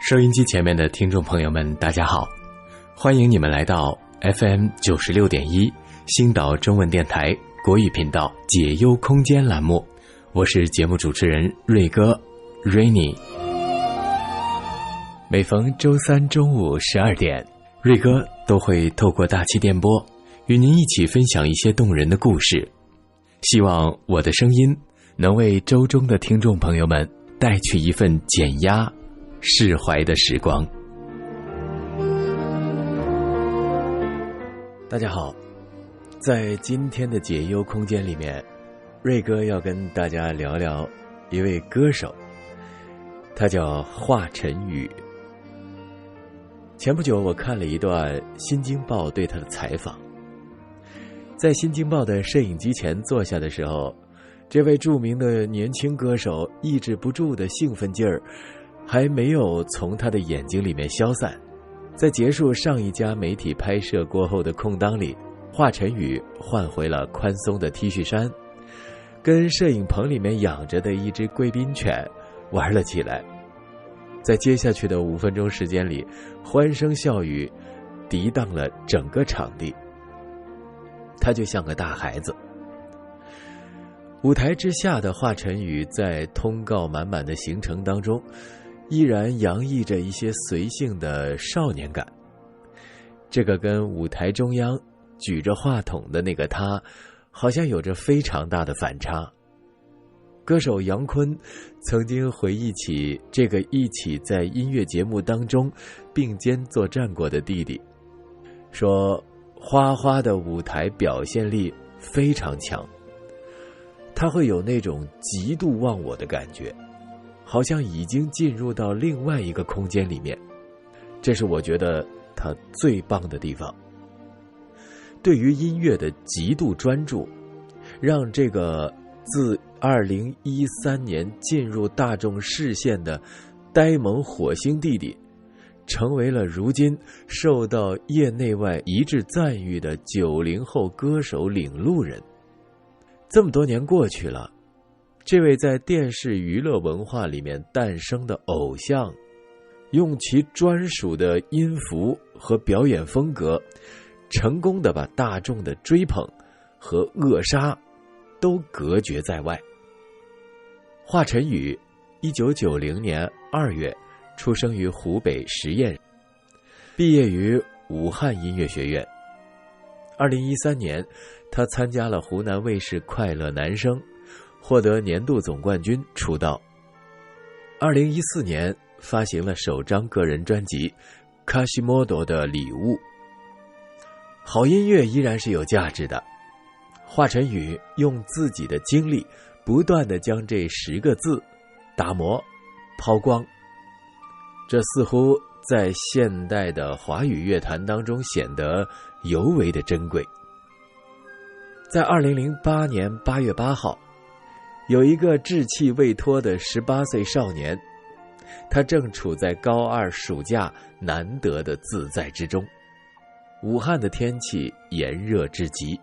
收音机前面的听众朋友们，大家好，欢迎你们来到 FM 96.1星岛中文电台国语频道解忧空间栏目，我是节目主持人瑞哥 Rainy。 每逢周三中午12点，瑞哥都会透过大气电波与您一起分享一些动人的故事，希望我的声音能为周中的听众朋友们带去一份减压释怀的时光。大家好，在今天的解忧空间里面，瑞哥要跟大家聊聊一位歌手，他叫华晨宇。前不久我看了一段新京报对他的采访，在新京报的摄影机前坐下的时候，这位著名的年轻歌手抑制不住的兴奋劲儿还没有从他的眼睛里面消散。在结束上一家媒体拍摄过后的空档里，华晨宇换回了宽松的 T 恤衫，跟摄影棚里面养着的一只贵宾犬玩了起来。在接下去的5分钟时间里，欢声笑语涤荡了整个场地，他就像个大孩子。舞台之下的华晨宇在通告满满的行程当中，依然洋溢着一些随性的少年感，这个跟舞台中央举着话筒的那个他好像有着非常大的反差。歌手杨坤曾经回忆起这个一起在音乐节目当中并肩作战过的弟弟，说花花的舞台表现力非常强，他会有那种极度忘我的感觉，好像已经进入到另外一个空间里面，这是我觉得他最棒的地方。对于音乐的极度专注，让这个自2013年进入大众视线的呆萌火星弟弟，成为了如今受到业内外一致赞誉的90后歌手领路人。这么多年过去了，这位在电视娱乐文化里面诞生的偶像，用其专属的音符和表演风格，成功地把大众的追捧和扼杀都隔绝在外。华晨宇1990年2月出生于湖北十堰，毕业于武汉音乐学院。2013年，他参加了湖南卫视快乐男声，获得年度总冠军出道。2014年发行了首张个人专辑《卡西莫多的礼物》。好音乐依然是有价值的，华晨宇用自己的经历不断地将这10个字打磨抛光，这似乎在现代的华语乐坛当中显得尤为的珍贵。在2008年8月8号，有一个稚气未脱的18岁少年，他正处在高2暑假难得的自在之中。武汉的天气炎热至极，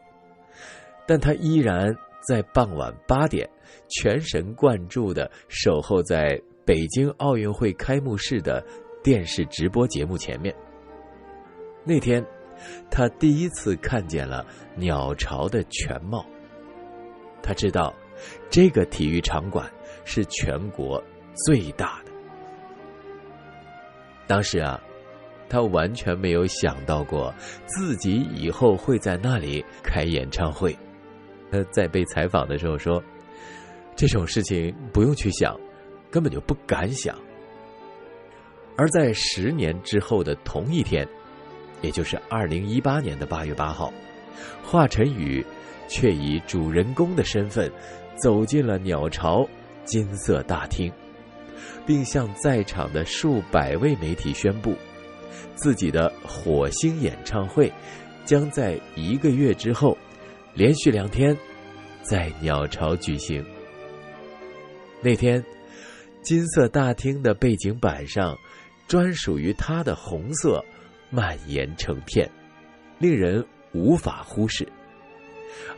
但他依然在傍晚8点全神贯注地守候在北京奥运会开幕式的电视直播节目前面。那天他第一次看见了鸟巢的全貌，他知道这个体育场馆是全国最大的。当时他完全没有想到过自己以后会在那里开演唱会。他在被采访的时候说，这种事情不用去想，根本就不敢想。而在10年之后的同一天，也就是2018年的8月8号，华晨宇却以主人公的身份走进了鸟巢金色大厅，并向在场的数百位媒体宣布，自己的火星演唱会将在1个月之后连续2天在鸟巢举行。那天，金色大厅的背景板上专属于他的红色蔓延成片，令人无法忽视。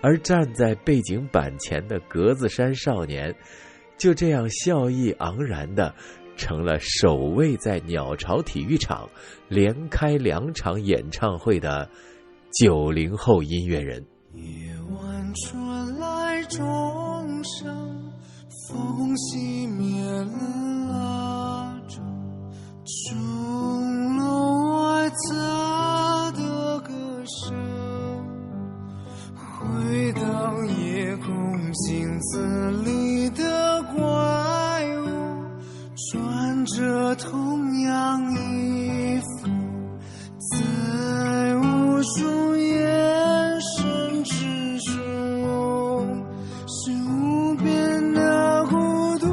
而站在背景板前的格子衫少年，就这样笑意盎然地成了首位在鸟巢体育场连开2场演唱会的90后音乐人。夜晚传来钟声，风熄灭了蜡烛，钟楼外侧的歌声回荡夜空，镜子里的怪物穿着同样衣服，在无数眼神之中，是无边的孤独。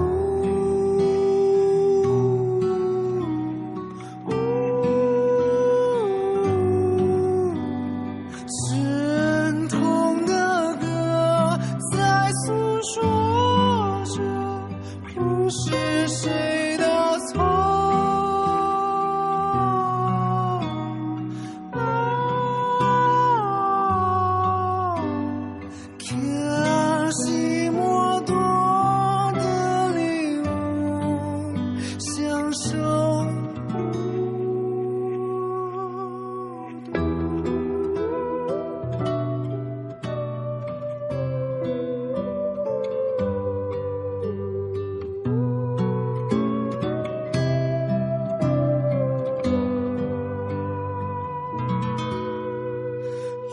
沉痛的歌在诉说着，不是谁的错。可惜莫多的礼物，享受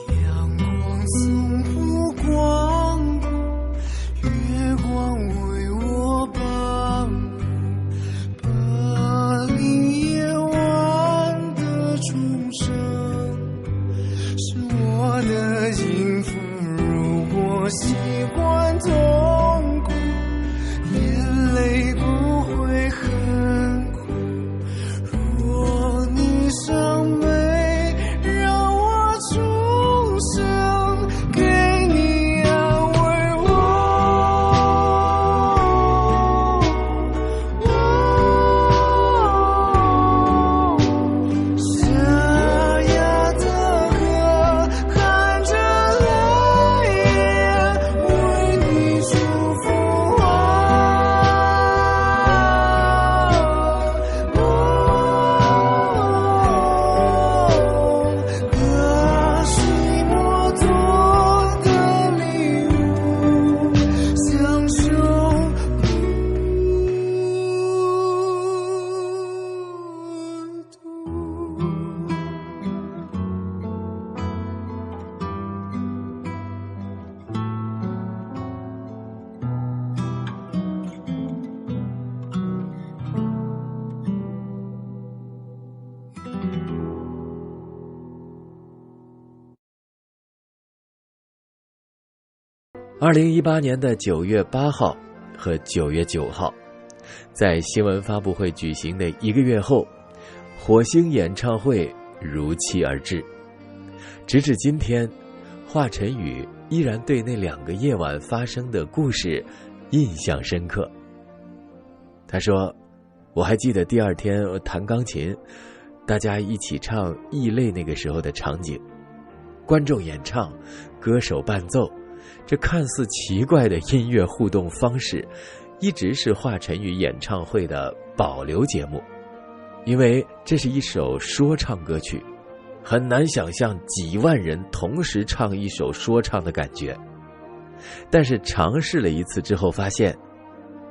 阳光从不光顾，月光为我伴舞，巴黎夜晚的钟声是我的音符。如果习惯痛苦，眼泪不会很苦。若你伤悲，让我重生，给你安慰我。沙哑的歌，含着泪眼，为你祝福可惜莫多的礼物，享受孤独。2018年的9月8号和9月9号，在新闻发布会举行的1个月后，火星演唱会如期而至。直至今天，华晨宇依然对那2个夜晚发生的故事印象深刻。他说，我还记得第2天弹钢琴，大家一起唱《异类》那个时候的场景，观众演唱，歌手伴奏，这看似奇怪的音乐互动方式一直是华晨宇演唱会的保留节目。因为这是一首说唱歌曲，很难想象几万人同时唱一首说唱的感觉。但是尝试了一次之后发现，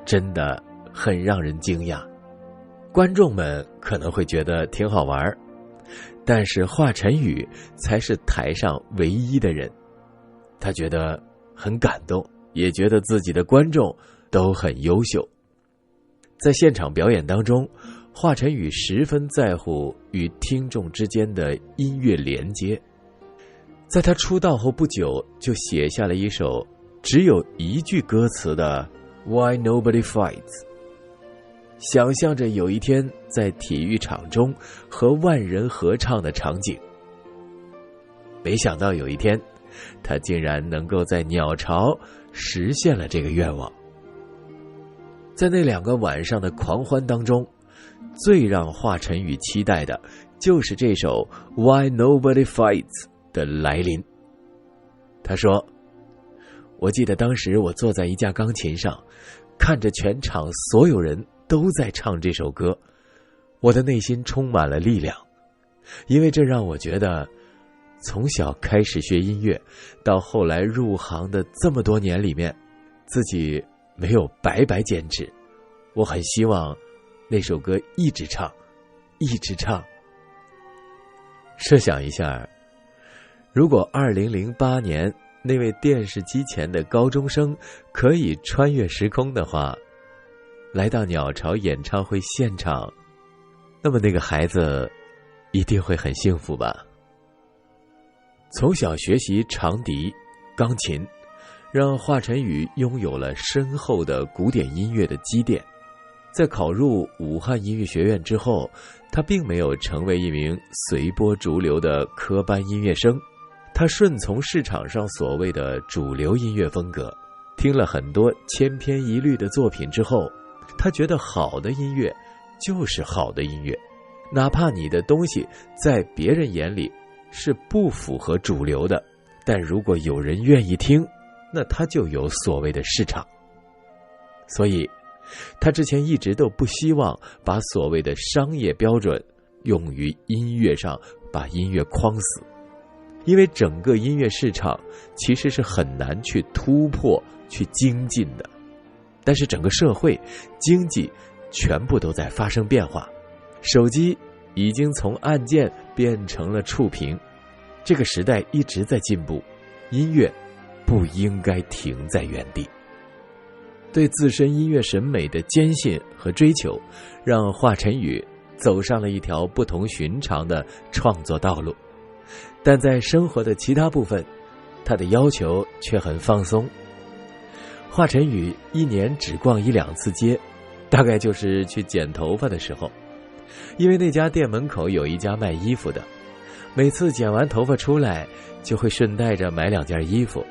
真的很让人惊讶。观众们可能会觉得挺好玩，但是华晨宇才是台上唯一的人。他觉得很感动，也觉得自己的观众都很优秀。在现场表演当中，华晨宇十分在乎与听众之间的音乐连接。在他出道后不久，就写下了一首只有1句歌词的 Why Nobody Fights， 想象着有一天在体育场中和万人合唱的场景。没想到有一天，他竟然能够在鸟巢实现了这个愿望。在那2个晚上的狂欢当中，最让华晨宇期待的就是这首 Why Nobody Fights 的来临。他说，我记得当时我坐在一架钢琴上，看着全场所有人都在唱这首歌，我的内心充满了力量，因为这让我觉得，从小开始学音乐，到后来入行的这么多年里面，自己没有白白坚持。我很希望那首歌一直唱，一直唱。设想一下，如果2008年那位电视机前的高中生可以穿越时空的话，来到鸟巢演唱会现场，那么那个孩子一定会很幸福吧。从小学习长笛、钢琴，让华晨宇拥有了深厚的古典音乐的积淀。在考入武汉音乐学院之后，他并没有成为一名随波逐流的科班音乐生，他顺从市场上所谓的主流音乐风格，听了很多千篇一律的作品之后，他觉得好的音乐就是好的音乐，哪怕你的东西在别人眼里是不符合主流的，但如果有人愿意听，那他就有所谓的市场。所以他之前一直都不希望把所谓的商业标准用于音乐上，把音乐框死，因为整个音乐市场其实是很难去突破去精进的。但是整个社会经济全部都在发生变化，手机已经从按键变成了触屏，这个时代一直在进步，音乐不应该停在原地。对自身音乐审美的坚信和追求，让华晨宇走上了一条不同寻常的创作道路，但在生活的其他部分，他的要求却很放松。华晨宇一年只逛1-2次街，大概就是去剪头发的时候，因为那家店门口有一家卖衣服的，每次剪完头发出来就会顺带着买2件衣服。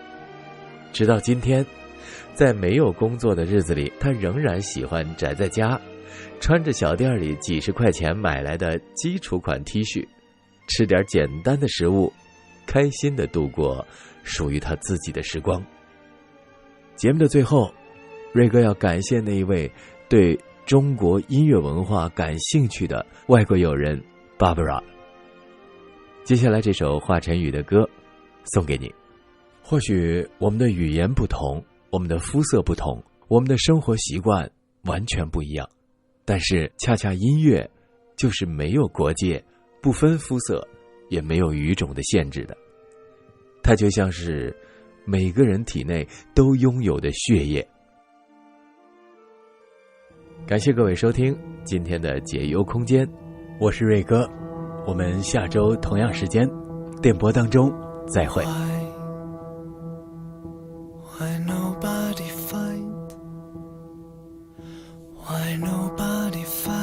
直到今天，在没有工作的日子里，他仍然喜欢宅在家，穿着小店里几十块钱买来的基础款 T 恤，吃点简单的食物，开心地度过属于他自己的时光。节目的最后，瑞哥要感谢那一位对中国音乐文化感兴趣的外国友人 Barbara。 接下来这首华晨宇的歌送给你。或许我们的语言不同，我们的肤色不同，我们的生活习惯完全不一样，但是恰恰音乐就是没有国界，不分肤色，也没有语种的限制的。它就像是每个人体内都拥有的血液。感谢各位收听今天的解忧空间，我是瑞哥，我们下周同样时间电波当中再会。Why nobody fight? Why nobody fight?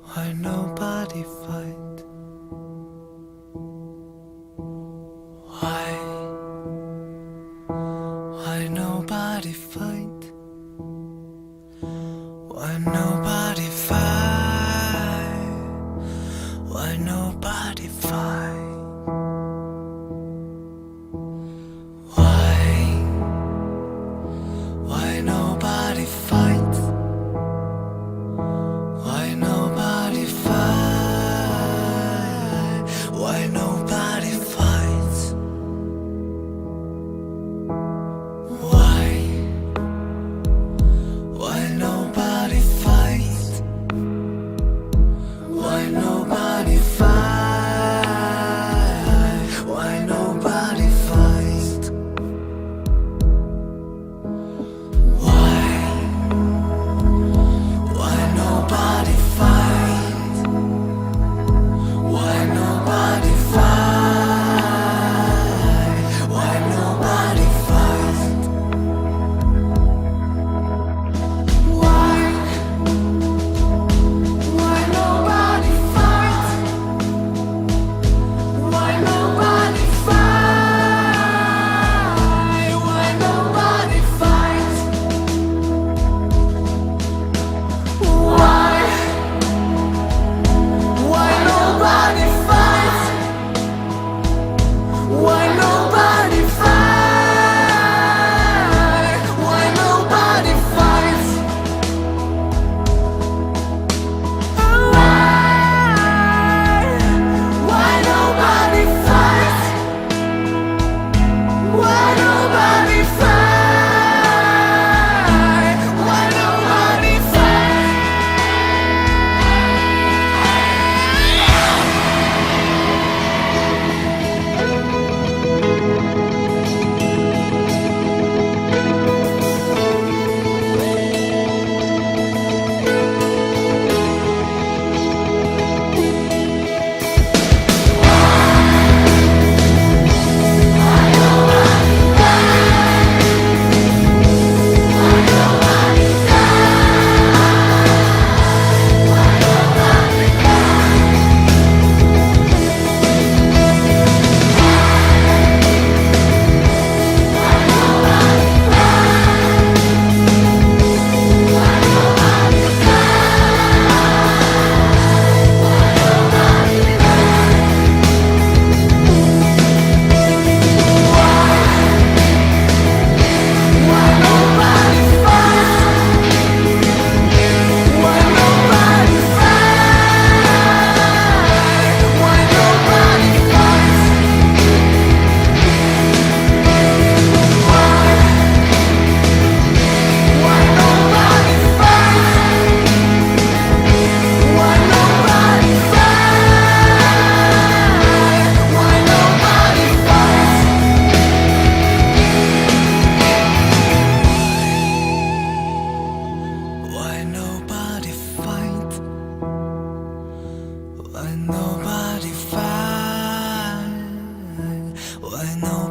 Why nobody fight? Why nobody fight? Why nobody fight? Why nobody fight? Why nobody fights? Why nobody fights? Why nobody fights? I know